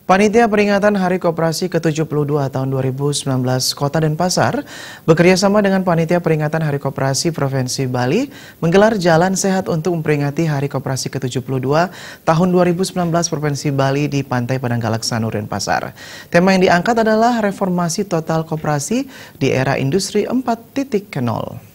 Panitia Peringatan Hari Koperasi ke-72 tahun 2019 Kota Denpasar bekerjasama dengan Panitia Peringatan Hari Koperasi Provinsi Bali menggelar Jalan Sehat untuk memperingati Hari Koperasi ke-72 tahun 2019 Provinsi Bali di Pantai Padang Galak, Sanur, Denpasar. Tema yang diangkat adalah reformasi total koperasi di era industri 4.0.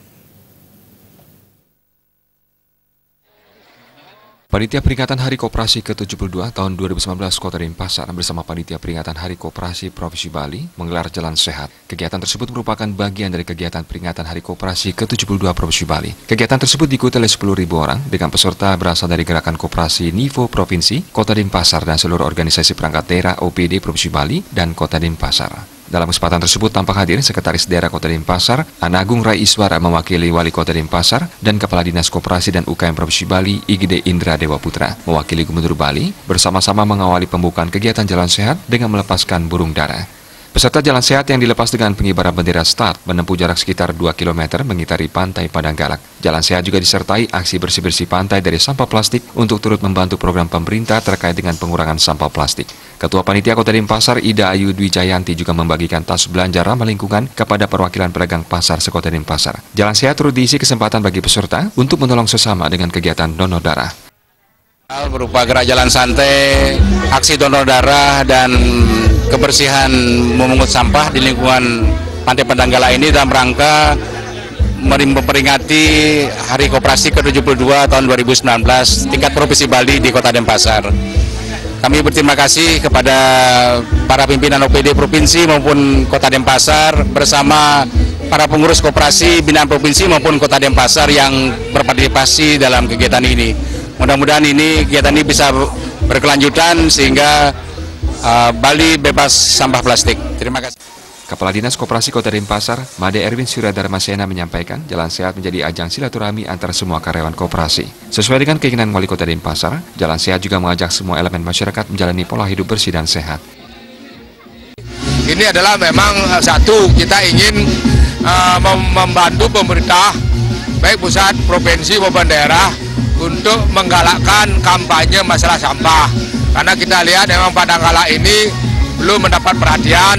Panitia Peringatan Hari Koperasi ke-72 tahun 2019 Kota Denpasar bersama Panitia Peringatan Hari Koperasi Provinsi Bali menggelar Jalan Sehat. Kegiatan tersebut merupakan bagian dari kegiatan peringatan Hari Koperasi ke-72 Provinsi Bali. Kegiatan tersebut diikuti oleh 10.000 orang dengan peserta berasal dari Gerakan Koperasi Nivo Provinsi, Kota Denpasar dan seluruh organisasi perangkat daerah OPD Provinsi Bali dan Kota Denpasar. Dalam kesempatan tersebut tampak hadir Sekretaris Daerah Kota Denpasar, Anagung Rai Iswara mewakili Wali Kota Denpasar dan Kepala Dinas Koperasi dan UKM Provinsi Bali Igede Indra Dewa Putra mewakili Gubernur Bali bersama-sama mengawali pembukaan kegiatan Jalan Sehat dengan melepaskan burung dara. Peserta Jalan Sehat yang dilepas dengan pengibaran bendera start menempuh jarak sekitar 2 km mengitari Pantai Padang Galak. Jalan Sehat juga disertai aksi bersih-bersih pantai dari sampah plastik untuk turut membantu program pemerintah terkait dengan pengurangan sampah plastik. Ketua Panitia Kota Denpasar Ida Ayu Dwi Jayanti juga membagikan tas belanja ramah lingkungan kepada perwakilan pedagang pasar sekota Denpasar. Jalan Sehat turut diisi kesempatan bagi peserta untuk menolong sesama dengan kegiatan donor darah. Berupa gerak jalan santai, aksi donor darah, dan kebersihan memungut sampah di lingkungan Pantai Padang Galak ini dalam rangka memperingati Hari Koperasi ke-72 tahun 2019 tingkat Provinsi Bali di Kota Denpasar. Kami berterima kasih kepada para pimpinan OPD Provinsi maupun Kota Denpasar bersama para pengurus koperasi binaan Provinsi maupun Kota Denpasar yang berpartisipasi dalam kegiatan ini. Mudah-mudahan kegiatan ini bisa berkelanjutan sehingga Bali bebas sampah plastik. Terima kasih. Kepala Dinas Koperasi Kota Denpasar, Made Erwin Suryadharma Sena menyampaikan Jalan Sehat menjadi ajang silaturahmi antara semua karyawan koperasi. Sesuai dengan keinginan Wali Kota Denpasar, Jalan Sehat juga mengajak semua elemen masyarakat menjalani pola hidup bersih dan sehat. Ini adalah memang satu, kita ingin membantu pemerintah, baik pusat, provinsi maupun daerah, untuk menggalakkan kampanye masalah sampah. Karena kita lihat memang Padang Galak ini belum mendapat perhatian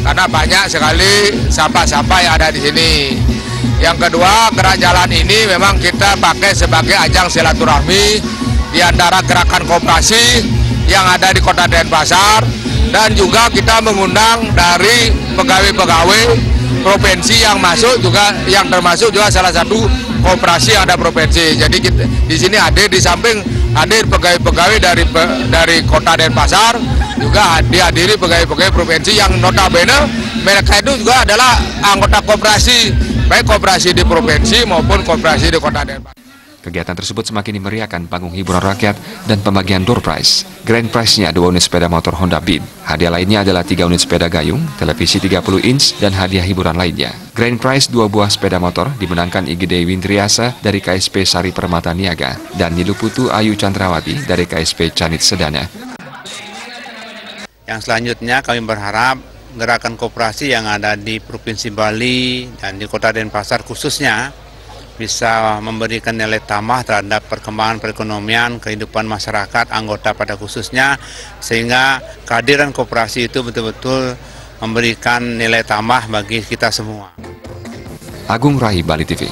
karena banyak sekali sampah-sampah yang ada di sini. Yang kedua, gerak jalan ini memang kita pakai sebagai ajang silaturahmi di antara gerakan koperasi yang ada di Kota Denpasar, dan juga kita mengundang dari pegawai-pegawai provinsi yang masuk juga, yang termasuk juga salah satu koperasi yang ada provinsi. Jadi kita, di sini hadir, di samping hadir pegawai-pegawai dari Kota Denpasar, juga dihadiri pegawai-pegawai provinsi yang notabene mereka itu juga adalah anggota koperasi, baik koperasi di provinsi maupun koperasi di Kota Denpasar. Kegiatan tersebut semakin dimeriahkan panggung hiburan rakyat dan pembagian door prize. Grand prize-nya 2 unit sepeda motor Honda Beat. Hadiah lainnya adalah 3 unit sepeda gayung, televisi 30 inch, dan hadiah hiburan lainnya. Grand prize 2 buah sepeda motor dimenangkan Igede Windriasa dari KSP Sari Permata Niaga dan Niluputu Ayu Chandrawati dari KSP Canit Sedana. Yang selanjutnya kami berharap gerakan koperasi yang ada di Provinsi Bali dan di Kota Denpasar khususnya bisa memberikan nilai tambah terhadap perkembangan perekonomian, kehidupan masyarakat, anggota pada khususnya, sehingga kehadiran koperasi itu betul-betul memberikan nilai tambah bagi kita semua. Agung Rahi, Bali TV.